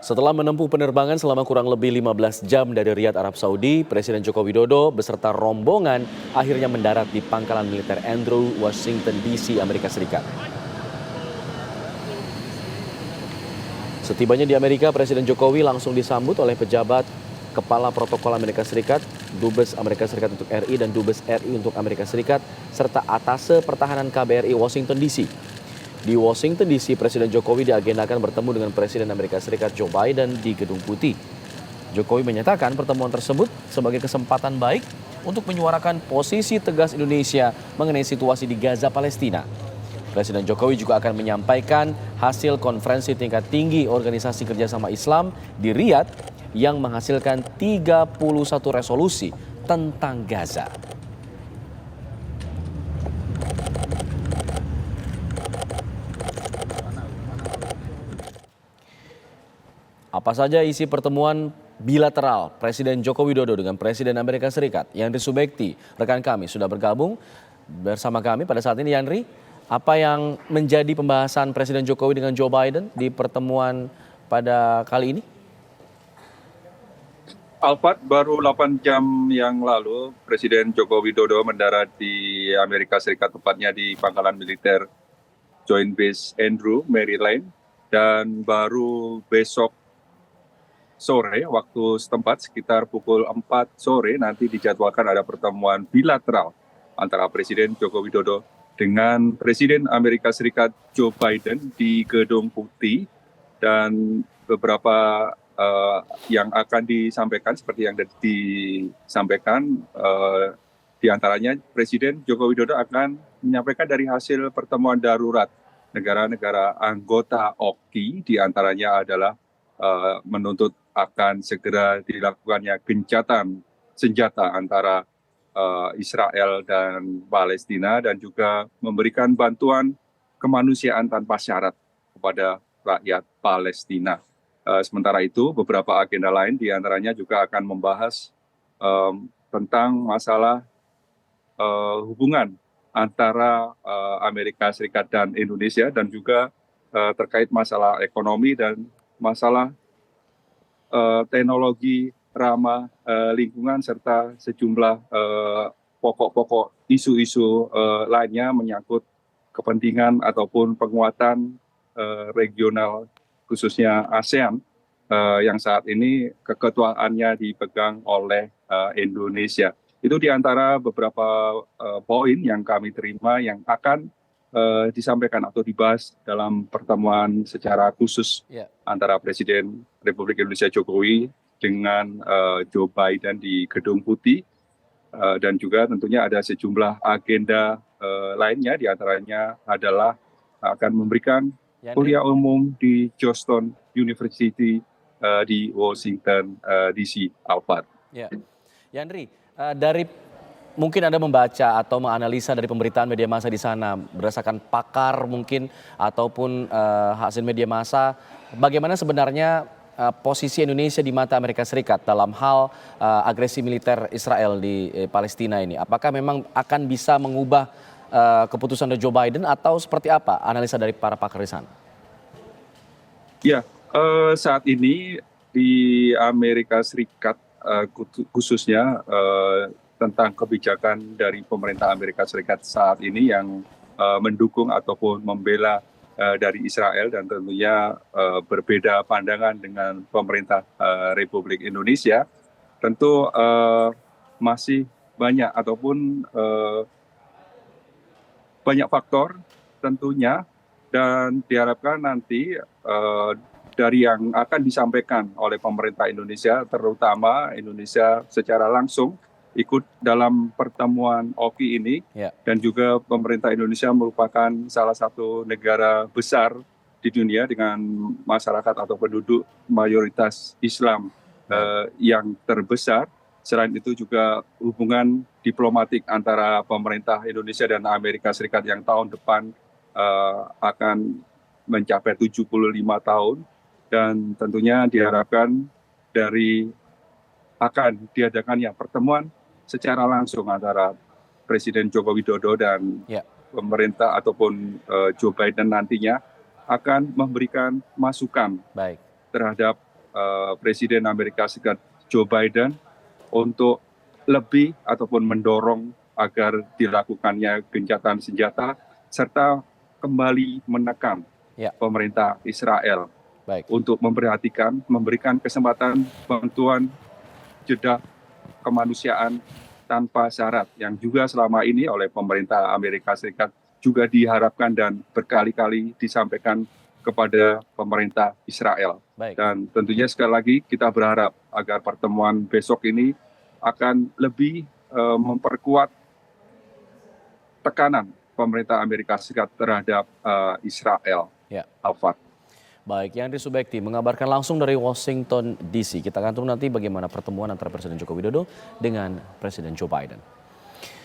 Setelah menempuh penerbangan selama kurang lebih 15 jam dari Riyadh, Arab Saudi, Presiden Joko Widodo beserta rombongan akhirnya mendarat di pangkalan militer Andrew, Washington DC, Amerika Serikat. Setibanya di Amerika, Presiden Jokowi langsung disambut oleh pejabat Kepala Protokol Amerika Serikat, Dubes Amerika Serikat untuk RI dan Dubes RI untuk Amerika Serikat, serta Atase Pertahanan KBRI Washington DC. Di Washington DC, Presiden Jokowi diagendakan bertemu dengan Presiden Amerika Serikat Joe Biden di Gedung Putih. Jokowi menyatakan pertemuan tersebut sebagai kesempatan baik untuk menyuarakan posisi tegas Indonesia mengenai situasi di Gaza, Palestina. Presiden Jokowi juga akan menyampaikan hasil konferensi tingkat tinggi Organisasi Kerjasama Islam di Riyadh yang menghasilkan 31 resolusi tentang Gaza. Apa saja isi pertemuan bilateral Presiden Joko Widodo dengan Presiden Amerika Serikat? Yandri Subekti, rekan kami, sudah bergabung bersama kami pada saat ini. Yandri, apa yang menjadi pembahasan Presiden Jokowi dengan Joe Biden di pertemuan pada kali ini? Alfat, baru 8 jam yang lalu Presiden Joko Widodo mendarat di Amerika Serikat, tepatnya di pangkalan militer Joint Base Andrew, Maryland, dan baru besok sore waktu setempat sekitar pukul 4 sore nanti dijadwalkan ada pertemuan bilateral antara Presiden Joko Widodo dengan Presiden Amerika Serikat Joe Biden di Gedung Putih, dan beberapa yang akan disampaikan seperti yang disampaikan diantaranya Presiden Joko Widodo akan menyampaikan dari hasil pertemuan darurat negara-negara anggota OKI, diantaranya adalah menuntut akan segera dilakukannya gencatan senjata antara Israel dan Palestina, dan juga memberikan bantuan kemanusiaan tanpa syarat kepada rakyat Palestina. Sementara itu, beberapa agenda lain diantaranya juga akan membahas tentang masalah hubungan antara Amerika Serikat dan Indonesia, dan juga terkait masalah ekonomi dan masalah teknologi ramah lingkungan, serta sejumlah pokok-pokok isu-isu lainnya menyangkut kepentingan ataupun penguatan regional, khususnya ASEAN, yang saat ini keketuaannya dipegang oleh Indonesia. Itu diantara beberapa poin yang kami terima yang akan disampaikan atau dibahas dalam pertemuan secara khusus antara Presiden Republik Indonesia Jokowi dengan Joe Biden di Gedung Putih, dan juga tentunya ada sejumlah agenda lainnya, diantaranya adalah akan memberikan kuliah umum di Georgetown University di Washington DC, Alfat. Ya, Yandri, mungkin Anda membaca atau menganalisa dari pemberitaan media massa di sana berdasarkan pakar mungkin ataupun hasil media massa, bagaimana sebenarnya posisi Indonesia di mata Amerika Serikat dalam hal agresi militer Israel di Palestina ini? Apakah memang akan bisa mengubah keputusan dari Joe Biden atau seperti apa analisa dari para pakar di sana? Ya, saat ini di Amerika Serikat khususnya tentang kebijakan dari pemerintah Amerika Serikat saat ini yang mendukung ataupun membela dari Israel, dan tentunya berbeda pandangan dengan pemerintah Republik Indonesia. Tentu masih banyak ataupun banyak faktor tentunya, dan diharapkan nanti dari yang akan disampaikan oleh pemerintah Indonesia, terutama Indonesia secara langsung ikut dalam pertemuan OKI ini, dan juga pemerintah Indonesia merupakan salah satu negara besar di dunia dengan masyarakat atau penduduk mayoritas Islam yang terbesar. Selain itu juga hubungan diplomatik antara pemerintah Indonesia dan Amerika Serikat yang tahun depan akan mencapai 75 tahun, dan tentunya diharapkan dari akan diadakannya pertemuan secara langsung antara Presiden Joko Widodo dan pemerintah ataupun Joe Biden nantinya akan memberikan masukan terhadap Presiden Amerika Serikat Joe Biden untuk lebih ataupun mendorong agar dilakukannya gencatan senjata serta kembali menekan Ya. pemerintah Israel Baik. untuk memberikan kesempatan bantuan jeda kemanusiaan tanpa syarat yang juga selama ini oleh pemerintah Amerika Serikat juga diharapkan dan berkali-kali disampaikan kepada pemerintah Israel. Baik. Dan tentunya sekali lagi kita berharap agar pertemuan besok ini akan lebih memperkuat tekanan pemerintah Amerika Serikat terhadap Israel. Ya. Alfat. Baik, Yandri Subekti mengabarkan langsung dari Washington DC. Kita akan tunggu nanti bagaimana pertemuan antara Presiden Joko Widodo dengan Presiden Joe Biden.